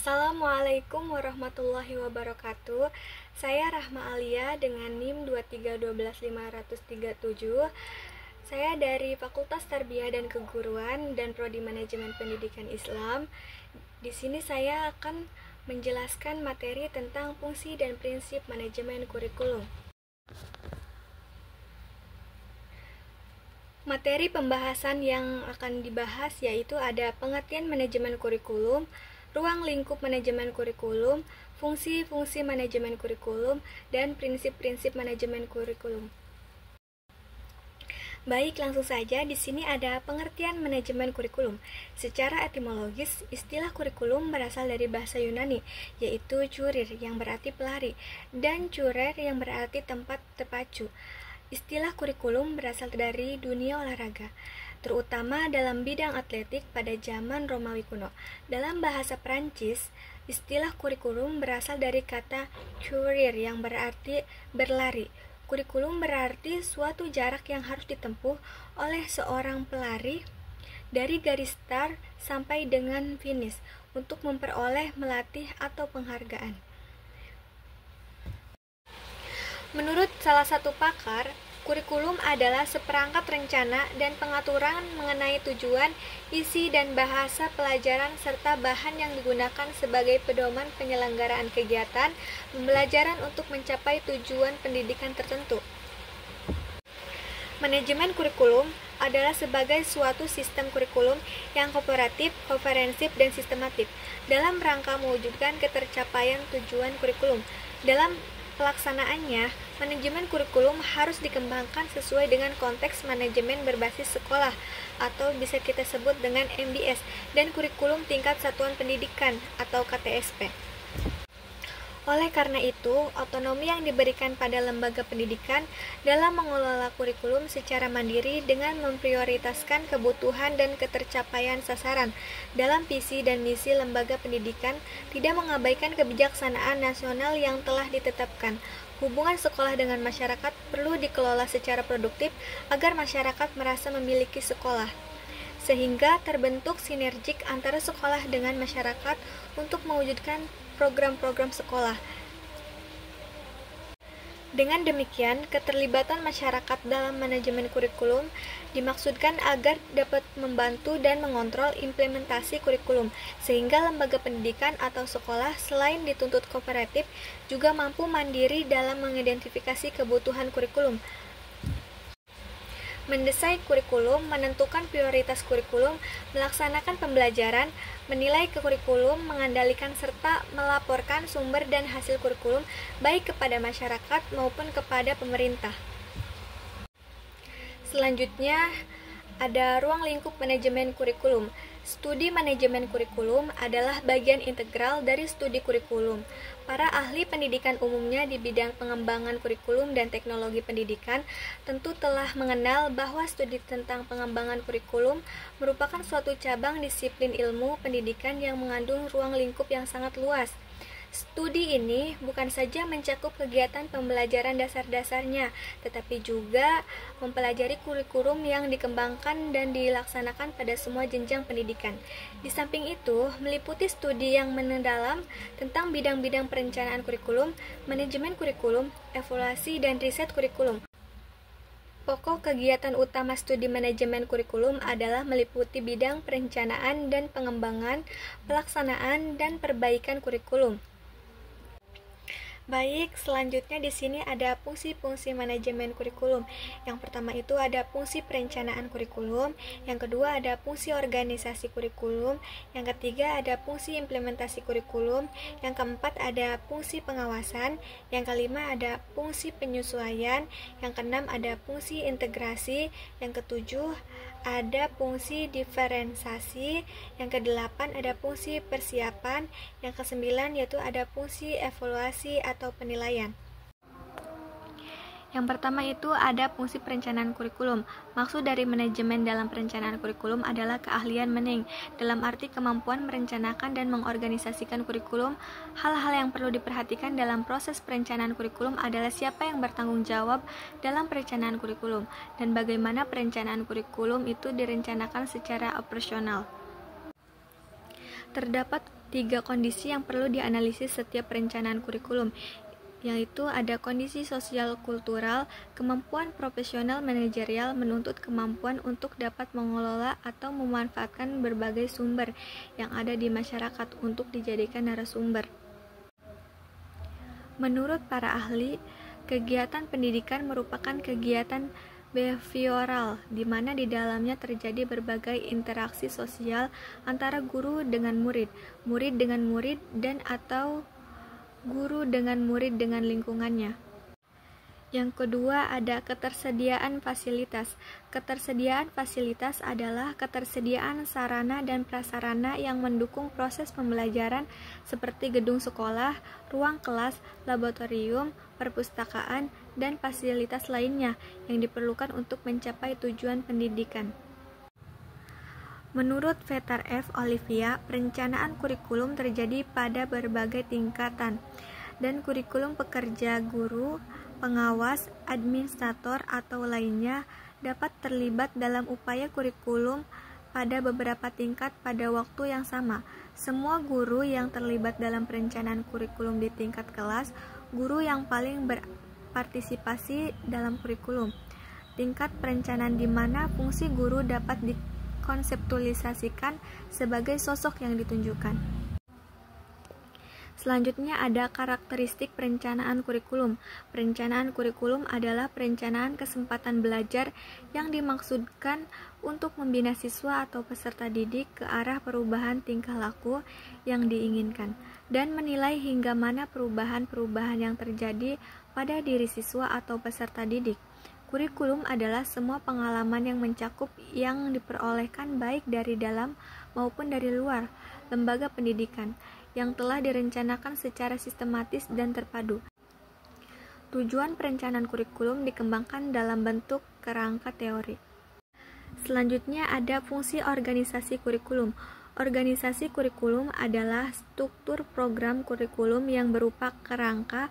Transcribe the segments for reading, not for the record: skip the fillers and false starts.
Assalamualaikum warahmatullahi wabarakatuh. Saya Rahma Alia dengan NIM 2312537. Saya dari Fakultas Tarbiyah dan Keguruan dan Prodi Manajemen Pendidikan Islam. Di sini saya akan menjelaskan materi tentang fungsi dan prinsip manajemen kurikulum. Materi pembahasan yang akan dibahas yaitu ada pengertian manajemen kurikulum, ruang lingkup manajemen kurikulum, fungsi-fungsi manajemen kurikulum, dan prinsip-prinsip manajemen kurikulum. Baik, langsung saja. Di sini ada pengertian manajemen kurikulum. Secara etimologis, istilah kurikulum berasal dari bahasa Yunani, yaitu curir yang berarti pelari, dan curer yang berarti tempat terpacu. Istilah kurikulum berasal dari dunia olahraga, terutama dalam bidang atletik pada zaman Romawi kuno. Dalam bahasa Prancis, istilah kurikulum berasal dari kata courir yang berarti berlari. Kurikulum berarti suatu jarak yang harus ditempuh oleh seorang pelari dari garis start sampai dengan finish untuk memperoleh melatih atau penghargaan. Menurut salah satu pakar, kurikulum adalah seperangkat rencana dan pengaturan mengenai tujuan, isi, dan bahasa pelajaran serta bahan yang digunakan sebagai pedoman penyelenggaraan kegiatan pembelajaran untuk mencapai tujuan pendidikan tertentu. Manajemen kurikulum adalah sebagai suatu sistem kurikulum yang kooperatif, komprehensif, dan sistematik dalam rangka mewujudkan ketercapaian tujuan kurikulum. Dalam pelaksanaannya, manajemen kurikulum harus dikembangkan sesuai dengan konteks manajemen berbasis sekolah atau bisa kita sebut dengan MBS dan kurikulum tingkat satuan pendidikan atau KTSP. Oleh karena itu, otonomi yang diberikan pada lembaga pendidikan dalam mengelola kurikulum secara mandiri dengan memprioritaskan kebutuhan dan ketercapaian sasaran dalam visi dan misi lembaga pendidikan, tidak mengabaikan kebijaksanaan nasional yang telah ditetapkan. Hubungan sekolah dengan masyarakat perlu dikelola secara produktif agar masyarakat merasa memiliki sekolah, sehingga terbentuk sinergik antara sekolah dengan masyarakat untuk mewujudkan program-program sekolah. Dengan demikian, keterlibatan masyarakat dalam manajemen kurikulum dimaksudkan agar dapat membantu dan mengontrol implementasi kurikulum, sehingga lembaga pendidikan atau sekolah selain dituntut kooperatif, juga mampu mandiri dalam mengidentifikasi kebutuhan kurikulum, mendesain kurikulum, menentukan prioritas kurikulum, melaksanakan pembelajaran, menilai kurikulum, mengandalkan serta melaporkan sumber dan hasil kurikulum baik kepada masyarakat maupun kepada pemerintah. Selanjutnya, ada ruang lingkup manajemen kurikulum. Studi manajemen kurikulum adalah bagian integral dari studi kurikulum. Para ahli pendidikan umumnya di bidang pengembangan kurikulum dan teknologi pendidikan tentu telah mengenal bahwa studi tentang pengembangan kurikulum merupakan suatu cabang disiplin ilmu pendidikan yang mengandung ruang lingkup yang sangat luas. Studi ini bukan saja mencakup kegiatan pembelajaran dasar-dasarnya, tetapi juga mempelajari kurikulum yang dikembangkan dan dilaksanakan pada semua jenjang pendidikan. Di samping itu, meliputi studi yang mendalam tentang bidang-bidang perencanaan kurikulum, manajemen kurikulum, evaluasi, dan riset kurikulum. Pokok kegiatan utama studi manajemen kurikulum adalah meliputi bidang perencanaan dan pengembangan, pelaksanaan, dan perbaikan kurikulum. Baik, selanjutnya di sini ada fungsi-fungsi manajemen kurikulum. Yang pertama itu ada fungsi perencanaan kurikulum, yang kedua ada fungsi organisasi kurikulum, yang ketiga ada fungsi implementasi kurikulum, yang keempat ada fungsi pengawasan, yang kelima ada fungsi penyesuaian, yang keenam ada fungsi integrasi, yang ketujuh ada fungsi diferensiasi, yang kedelapan ada fungsi persiapan, yang kesembilan yaitu ada fungsi evaluasi atau penilaian. Yang pertama itu ada fungsi perencanaan kurikulum. Maksud dari manajemen dalam perencanaan kurikulum adalah keahlian mening, dalam arti kemampuan merencanakan dan mengorganisasikan kurikulum. Hal-hal yang perlu diperhatikan dalam proses perencanaan kurikulum adalah siapa yang bertanggung jawab dalam perencanaan kurikulum, dan bagaimana perencanaan kurikulum itu direncanakan secara operasional. Terdapat 3 kondisi yang perlu dianalisis setiap perencanaan kurikulum, yaitu ada kondisi sosial kultural, kemampuan profesional manajerial menuntut kemampuan untuk dapat mengelola atau memanfaatkan berbagai sumber yang ada di masyarakat untuk dijadikan narasumber. Menurut para ahli, kegiatan pendidikan merupakan kegiatan behavioral, di mana di dalamnya terjadi berbagai interaksi sosial antara guru dengan murid, murid dengan murid, dan atau guru dengan murid dengan lingkungannya. Yang kedua ada ketersediaan fasilitas. Ketersediaan fasilitas adalah ketersediaan sarana dan prasarana yang mendukung proses pembelajaran seperti gedung sekolah, ruang kelas, laboratorium, perpustakaan, dan fasilitas lainnya yang diperlukan untuk mencapai tujuan pendidikan. Menurut Peter F. Olivia, perencanaan kurikulum terjadi pada berbagai tingkatan, dan kurikulum pekerja guru, pengawas, administrator, atau lainnya dapat terlibat dalam upaya kurikulum pada beberapa tingkat pada waktu yang sama. Semua guru yang terlibat dalam perencanaan kurikulum di tingkat kelas, guru yang paling berpartisipasi dalam kurikulum. Tingkat perencanaan di mana fungsi guru dapat konseptualisasikan sebagai sosok yang ditunjukkan. Selanjutnya ada karakteristik perencanaan kurikulum. Perencanaan kurikulum adalah perencanaan kesempatan belajar yang dimaksudkan untuk membina siswa atau peserta didik ke arah perubahan tingkah laku yang diinginkan, dan menilai hingga mana perubahan-perubahan yang terjadi pada diri siswa atau peserta didik. Kurikulum adalah semua pengalaman yang mencakup yang diperolehkan baik dari dalam maupun dari luar lembaga pendidikan yang telah direncanakan secara sistematis dan terpadu. Tujuan perencanaan kurikulum dikembangkan dalam bentuk kerangka teori. Selanjutnya ada fungsi organisasi kurikulum. Organisasi kurikulum adalah struktur program kurikulum yang berupa kerangka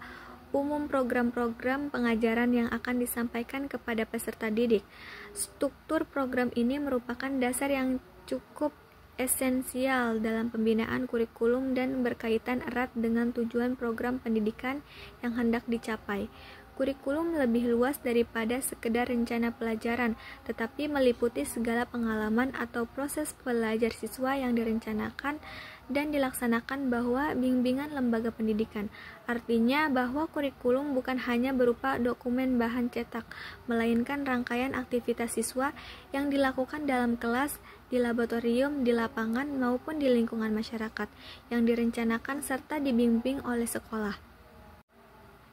umum program-program pengajaran yang akan disampaikan kepada peserta didik. Struktur program ini merupakan dasar yang cukup esensial dalam pembinaan kurikulum dan berkaitan erat dengan tujuan program pendidikan yang hendak dicapai. Kurikulum lebih luas daripada sekedar rencana pelajaran, tetapi meliputi segala pengalaman atau proses belajar siswa yang direncanakan dan dilaksanakan bahwa bimbingan lembaga pendidikan. Artinya bahwa kurikulum bukan hanya berupa dokumen bahan cetak, melainkan rangkaian aktivitas siswa yang dilakukan dalam kelas, di laboratorium, di lapangan, maupun di lingkungan masyarakat, yang direncanakan serta dibimbing oleh sekolah.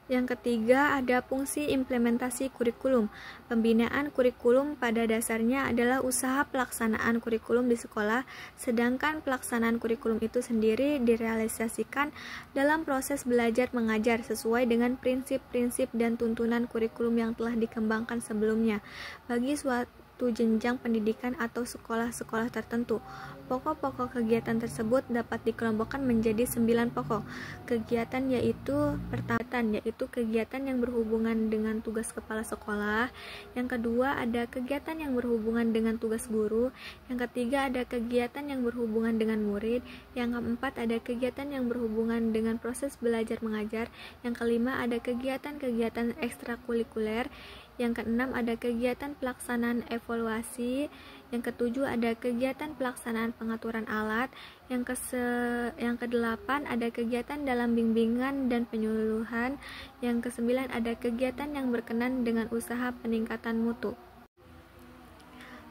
Yang ketiga ada fungsi implementasi kurikulum. Pembinaan kurikulum pada dasarnya adalah usaha pelaksanaan kurikulum di sekolah, sedangkan pelaksanaan kurikulum itu sendiri direalisasikan dalam proses belajar mengajar sesuai dengan prinsip-prinsip dan tuntunan kurikulum yang telah dikembangkan sebelumnya bagi suatu jenjang pendidikan atau sekolah-sekolah tertentu. Pokok-pokok kegiatan tersebut dapat dikelompokkan menjadi 9 pokok kegiatan, yaitu pertama yaitu kegiatan yang berhubungan dengan tugas kepala sekolah. Yang kedua ada kegiatan yang berhubungan dengan tugas guru. Yang ketiga ada kegiatan yang berhubungan dengan murid. Yang keempat ada kegiatan yang berhubungan dengan proses belajar mengajar. Yang kelima ada kegiatan-kegiatan ekstrakurikuler. Yang keenam ada kegiatan pelaksanaan evaluasi. Yang ketujuh ada kegiatan pelaksanaan pengaturan alat. Yang kedelapan ada kegiatan dalam bimbingan dan penyuluhan. Yang kesembilan ada kegiatan yang berkenan dengan usaha peningkatan mutu.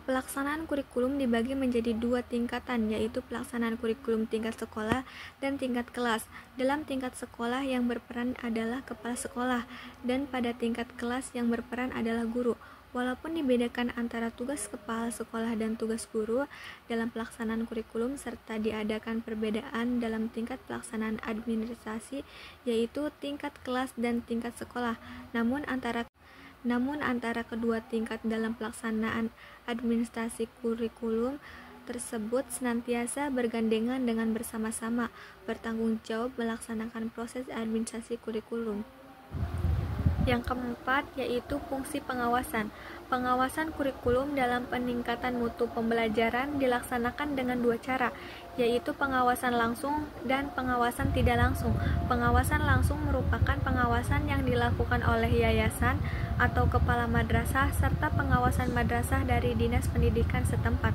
Pelaksanaan kurikulum dibagi menjadi 2 tingkatan, yaitu pelaksanaan kurikulum tingkat sekolah dan tingkat kelas. Dalam tingkat sekolah yang berperan adalah kepala sekolah, dan pada tingkat kelas yang berperan adalah guru. Walaupun dibedakan antara tugas kepala sekolah dan tugas guru dalam pelaksanaan kurikulum, serta diadakan perbedaan dalam tingkat pelaksanaan administrasi, yaitu tingkat kelas dan tingkat sekolah. Namun antara kedua tingkat dalam pelaksanaan administrasi kurikulum tersebut senantiasa bergandengan dengan bersama-sama bertanggung jawab melaksanakan proses administrasi kurikulum. Yang keempat yaitu fungsi pengawasan. Pengawasan kurikulum dalam peningkatan mutu pembelajaran dilaksanakan dengan 2 cara. yaitu pengawasan langsung dan pengawasan tidak langsung. Pengawasan langsung merupakan pengawasan yang dilakukan oleh yayasan atau kepala madrasah serta pengawasan madrasah dari dinas pendidikan setempat.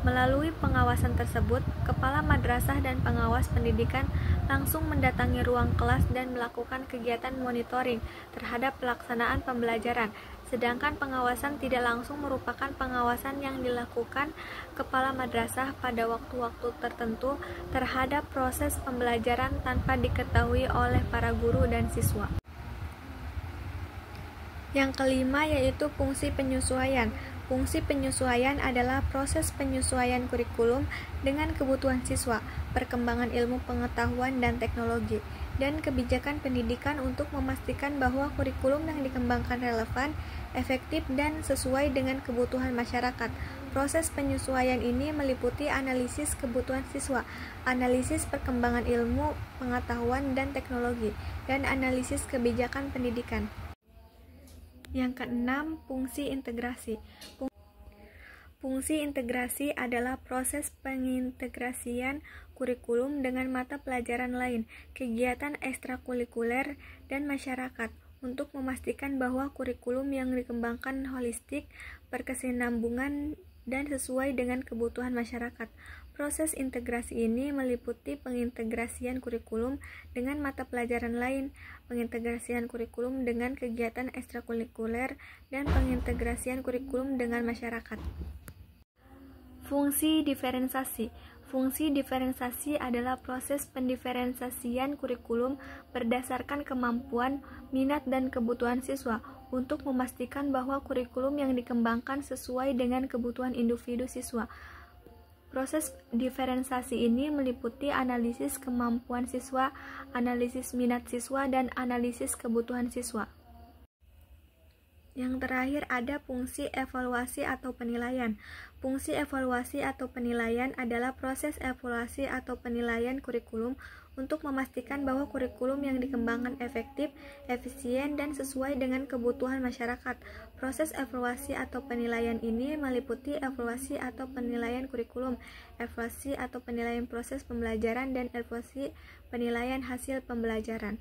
Melalui pengawasan tersebut, kepala madrasah dan pengawas pendidikan langsung mendatangi ruang kelas dan melakukan kegiatan monitoring terhadap pelaksanaan pembelajaran. Sedangkan pengawasan tidak langsung merupakan pengawasan yang dilakukan kepala madrasah pada waktu-waktu tertentu terhadap proses pembelajaran tanpa diketahui oleh para guru dan siswa. Yang kelima yaitu fungsi penyesuaian. Fungsi penyesuaian adalah proses penyesuaian kurikulum dengan kebutuhan siswa, perkembangan ilmu pengetahuan dan teknologi, dan kebijakan pendidikan untuk memastikan bahwa kurikulum yang dikembangkan relevan, efektif, dan sesuai dengan kebutuhan masyarakat. Proses penyesuaian ini meliputi analisis kebutuhan siswa, analisis perkembangan ilmu, pengetahuan, dan teknologi, dan analisis kebijakan pendidikan. Yang keenam, fungsi integrasi. Fungsi integrasi adalah proses pengintegrasian kurikulum dengan mata pelajaran lain, kegiatan ekstrakurikuler, dan masyarakat untuk memastikan bahwa kurikulum yang dikembangkan holistik, berkesinambungan, dan sesuai dengan kebutuhan masyarakat. Proses integrasi ini meliputi pengintegrasian kurikulum dengan mata pelajaran lain, pengintegrasian kurikulum dengan kegiatan ekstrakurikuler, dan pengintegrasian kurikulum dengan masyarakat. Fungsi diferensiasi. Fungsi diferensiasi adalah proses pendiferensiasian kurikulum berdasarkan kemampuan, minat, dan kebutuhan siswa untuk memastikan bahwa kurikulum yang dikembangkan sesuai dengan kebutuhan individu siswa. Proses diferensiasi ini meliputi analisis kemampuan siswa, analisis minat siswa, dan analisis kebutuhan siswa. Yang terakhir ada fungsi evaluasi atau penilaian. Fungsi evaluasi atau penilaian adalah proses evaluasi atau penilaian kurikulum untuk memastikan bahwa kurikulum yang dikembangkan efektif, efisien, dan sesuai dengan kebutuhan masyarakat. Proses evaluasi atau penilaian ini meliputi evaluasi atau penilaian kurikulum, evaluasi atau penilaian proses pembelajaran, dan evaluasi penilaian hasil pembelajaran.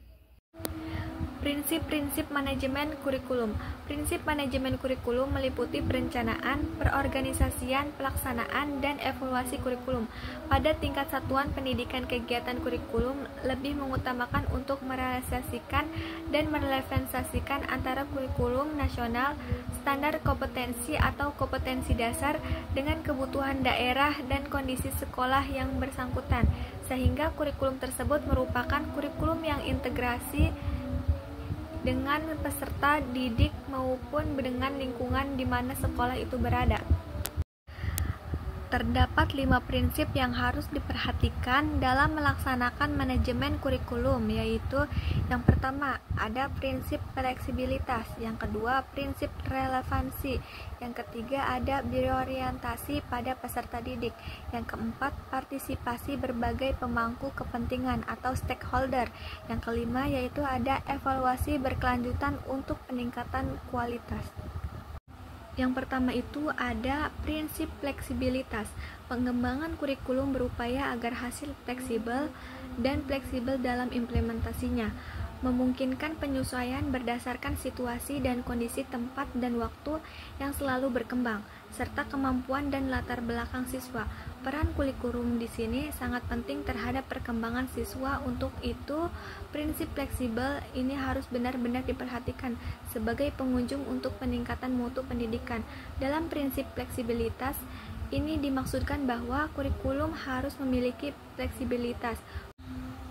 Prinsip-prinsip manajemen kurikulum. Prinsip manajemen kurikulum meliputi perencanaan, perorganisasian, pelaksanaan, dan evaluasi kurikulum. Pada tingkat satuan pendidikan, kegiatan kurikulum lebih mengutamakan untuk merealisasikan dan merelevansasikan antara kurikulum nasional, standar kompetensi atau kompetensi dasar dengan kebutuhan daerah dan kondisi sekolah yang bersangkutan, sehingga kurikulum tersebut merupakan kurikulum yang integrasi dengan peserta didik maupun dengan lingkungan di mana sekolah itu berada. Terdapat 5 prinsip yang harus diperhatikan dalam melaksanakan manajemen kurikulum, yaitu yang pertama, ada prinsip fleksibilitas, yang kedua, prinsip relevansi, yang ketiga, ada berorientasi pada peserta didik, yang keempat, partisipasi berbagai pemangku kepentingan atau stakeholder, yang kelima, yaitu ada evaluasi berkelanjutan untuk peningkatan kualitas. Yang pertama itu ada prinsip fleksibilitas. Pengembangan kurikulum berupaya agar hasil fleksibel dan fleksibel dalam implementasinya, memungkinkan penyesuaian berdasarkan situasi dan kondisi tempat dan waktu yang selalu berkembang, serta kemampuan dan latar belakang siswa. Peran kurikulum di sini sangat penting terhadap perkembangan siswa. Untuk itu, prinsip fleksibel ini harus benar-benar diperhatikan sebagai pengunjung untuk peningkatan mutu pendidikan. Dalam prinsip fleksibilitas, ini dimaksudkan bahwa kurikulum harus memiliki fleksibilitas.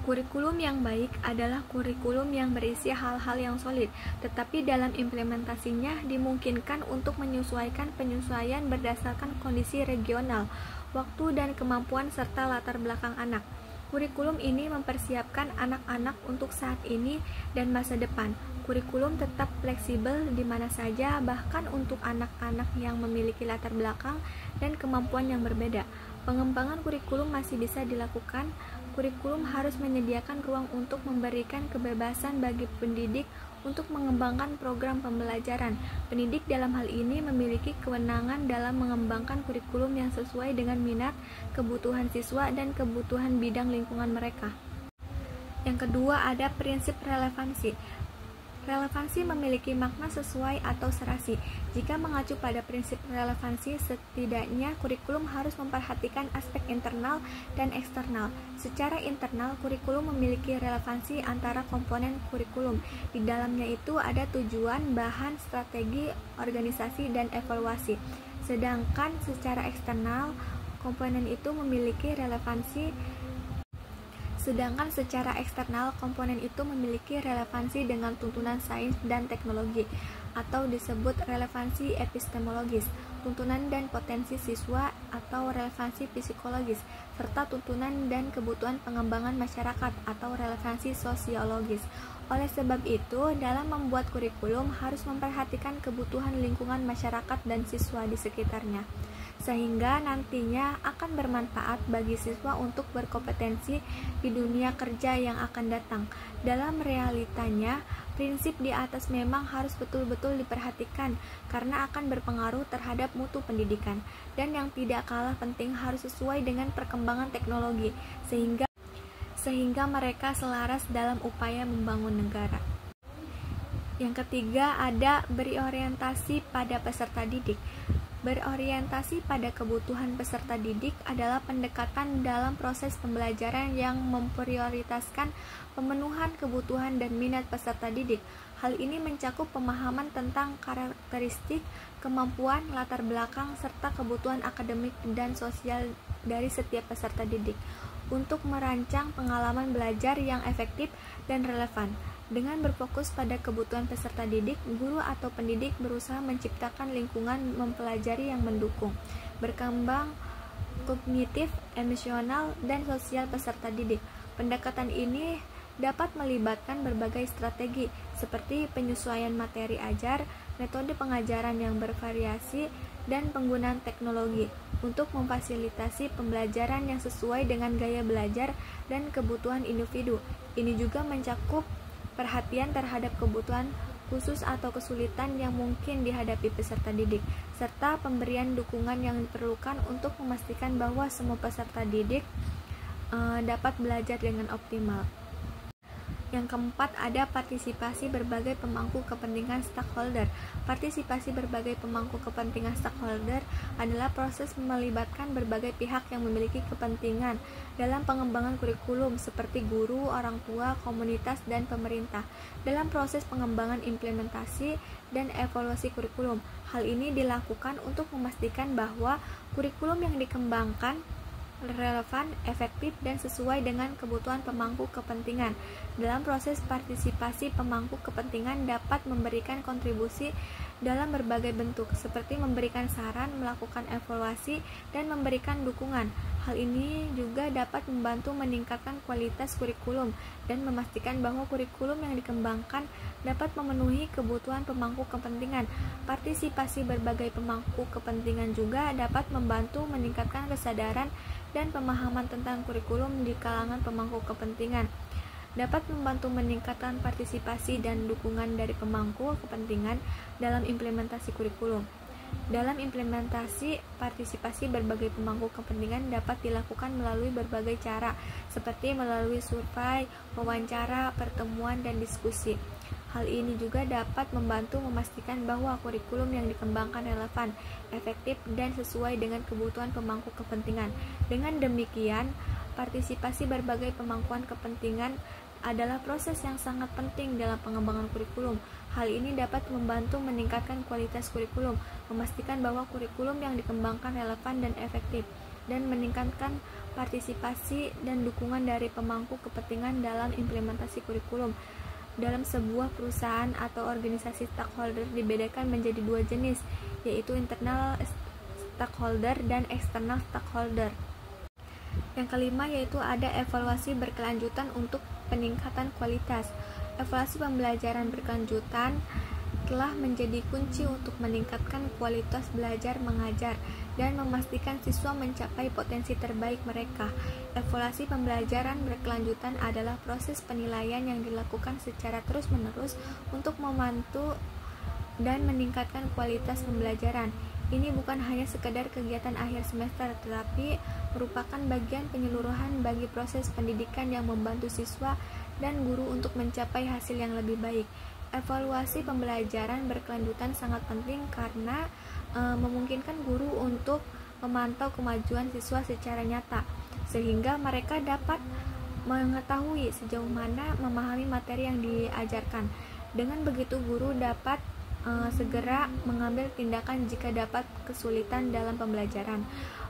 Kurikulum yang baik adalah kurikulum yang berisi hal-hal yang solid, tetapi dalam implementasinya dimungkinkan untuk menyesuaikan penyesuaian berdasarkan kondisi regional, waktu dan kemampuan serta latar belakang anak. Kurikulum ini mempersiapkan anak-anak untuk saat ini dan masa depan. Kurikulum tetap fleksibel di mana saja, bahkan untuk anak-anak yang memiliki latar belakang dan kemampuan yang berbeda. Pengembangan kurikulum masih bisa dilakukan kurikulum harus menyediakan ruang untuk memberikan kebebasan bagi pendidik untuk mengembangkan program pembelajaran. Pendidik dalam hal ini memiliki kewenangan dalam mengembangkan kurikulum yang sesuai dengan minat, kebutuhan siswa, dan kebutuhan bidang lingkungan mereka. Yang kedua, ada prinsip relevansi. Relevansi memiliki makna sesuai atau serasi. Jika mengacu pada prinsip relevansi, setidaknya kurikulum harus memperhatikan aspek internal dan eksternal. Secara internal, kurikulum memiliki relevansi antara komponen kurikulum. Di dalamnya itu ada tujuan, bahan, strategi, organisasi, dan evaluasi. Sedangkan secara eksternal, komponen itu memiliki relevansi dengan tuntunan sains dan teknologi, atau disebut relevansi epistemologis, tuntunan dan potensi siswa atau relevansi psikologis, serta tuntunan dan kebutuhan pengembangan masyarakat atau relevansi sosiologis. Oleh sebab itu, dalam membuat kurikulum harus memperhatikan kebutuhan lingkungan masyarakat dan siswa di sekitarnya, sehingga nantinya akan bermanfaat bagi siswa untuk berkompetensi di dunia kerja yang akan datang. Dalam realitanya, prinsip di atas memang harus betul-betul diperhatikan karena akan berpengaruh terhadap mutu pendidikan, dan yang tidak kalah penting harus sesuai dengan perkembangan teknologi sehingga mereka selaras dalam upaya membangun negara. Yang ketiga, ada berorientasi pada peserta didik. Berorientasi pada kebutuhan peserta didik adalah pendekatan dalam proses pembelajaran yang memprioritaskan pemenuhan kebutuhan dan minat peserta didik. Hal ini mencakup pemahaman tentang karakteristik, kemampuan, latar belakang, serta kebutuhan akademik dan sosial dari setiap peserta didik untuk merancang pengalaman belajar yang efektif dan relevan. Dengan berfokus pada kebutuhan peserta didik, guru atau pendidik berusaha menciptakan lingkungan mempelajari yang mendukung, berkembang kognitif, emosional, dan sosial peserta didik. Pendekatan ini dapat melibatkan berbagai strategi seperti penyesuaian materi ajar, metode pengajaran yang bervariasi, dan penggunaan teknologi untuk memfasilitasi pembelajaran yang sesuai dengan gaya belajar dan kebutuhan individu. Ini juga mencakup perhatian terhadap kebutuhan khusus atau kesulitan yang mungkin dihadapi peserta didik, serta pemberian dukungan yang diperlukan untuk memastikan bahwa semua peserta didik dapat belajar dengan optimal. Yang keempat, ada partisipasi berbagai pemangku kepentingan stakeholder. Partisipasi berbagai pemangku kepentingan stakeholder adalah proses melibatkan berbagai pihak yang memiliki kepentingan dalam pengembangan kurikulum seperti guru, orang tua, komunitas, dan pemerintah dalam proses pengembangan implementasi dan evaluasi kurikulum. Hal ini dilakukan untuk memastikan bahwa kurikulum yang dikembangkan relevan, efektif, dan sesuai dengan kebutuhan pemangku kepentingan. Dalam proses partisipasi, pemangku kepentingan dapat memberikan kontribusi dalam berbagai bentuk, seperti memberikan saran, melakukan evaluasi, dan memberikan dukungan. Hal ini juga dapat membantu meningkatkan kualitas kurikulum dan memastikan bahwa kurikulum yang dikembangkan dapat memenuhi kebutuhan pemangku kepentingan. Partisipasi berbagai pemangku kepentingan juga dapat membantu meningkatkan kesadaran dan pemahaman tentang kurikulum di kalangan pemangku kepentingan, dapat membantu meningkatkan partisipasi dan dukungan dari pemangku kepentingan dalam implementasi kurikulum. Dalam implementasi, partisipasi berbagai pemangku kepentingan dapat dilakukan melalui berbagai cara, seperti melalui survei, wawancara, pertemuan, dan diskusi. Hal ini juga dapat membantu memastikan bahwa kurikulum yang dikembangkan relevan, efektif, dan sesuai dengan kebutuhan pemangku kepentingan. Dengan demikian, partisipasi berbagai pemangkuan kepentingan adalah proses yang sangat penting dalam pengembangan kurikulum. Hal ini dapat membantu meningkatkan kualitas kurikulum, memastikan bahwa kurikulum yang dikembangkan relevan dan efektif, dan meningkatkan partisipasi dan dukungan dari pemangku kepentingan dalam implementasi kurikulum. Dalam sebuah perusahaan atau organisasi stakeholder dibedakan menjadi dua jenis, yaitu internal stakeholder dan external stakeholder. Yang kelima yaitu ada evaluasi berkelanjutan untuk peningkatan kualitas. Evaluasi pembelajaran berkelanjutan telah menjadi kunci untuk meningkatkan kualitas belajar mengajar dan memastikan siswa mencapai potensi terbaik mereka. Evaluasi pembelajaran berkelanjutan adalah proses penilaian yang dilakukan secara terus-menerus untuk memantau dan meningkatkan kualitas pembelajaran. Ini bukan hanya sekedar kegiatan akhir semester, tetapi merupakan bagian penyeluruhan bagi proses pendidikan yang membantu siswa dan guru untuk mencapai hasil yang lebih baik. Evaluasi pembelajaran berkelanjutan sangat penting karena memungkinkan guru untuk memantau kemajuan siswa secara nyata, sehingga mereka dapat mengetahui sejauh mana memahami materi yang diajarkan. Dengan begitu, guru dapat segera mengambil tindakan jika dapat kesulitan dalam pembelajaran.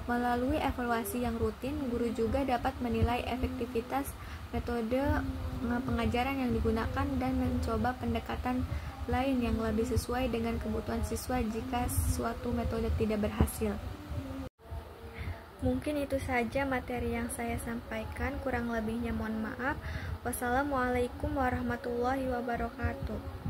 Melalui evaluasi yang rutin, guru juga dapat menilai efektivitas metode pengajaran yang digunakan dan mencoba pendekatan lain yang lebih sesuai dengan kebutuhan siswa jika suatu metode tidak berhasil. Mungkin itu saja materi yang saya sampaikan, kurang lebihnya mohon maaf. Wassalamualaikum warahmatullahi wabarakatuh.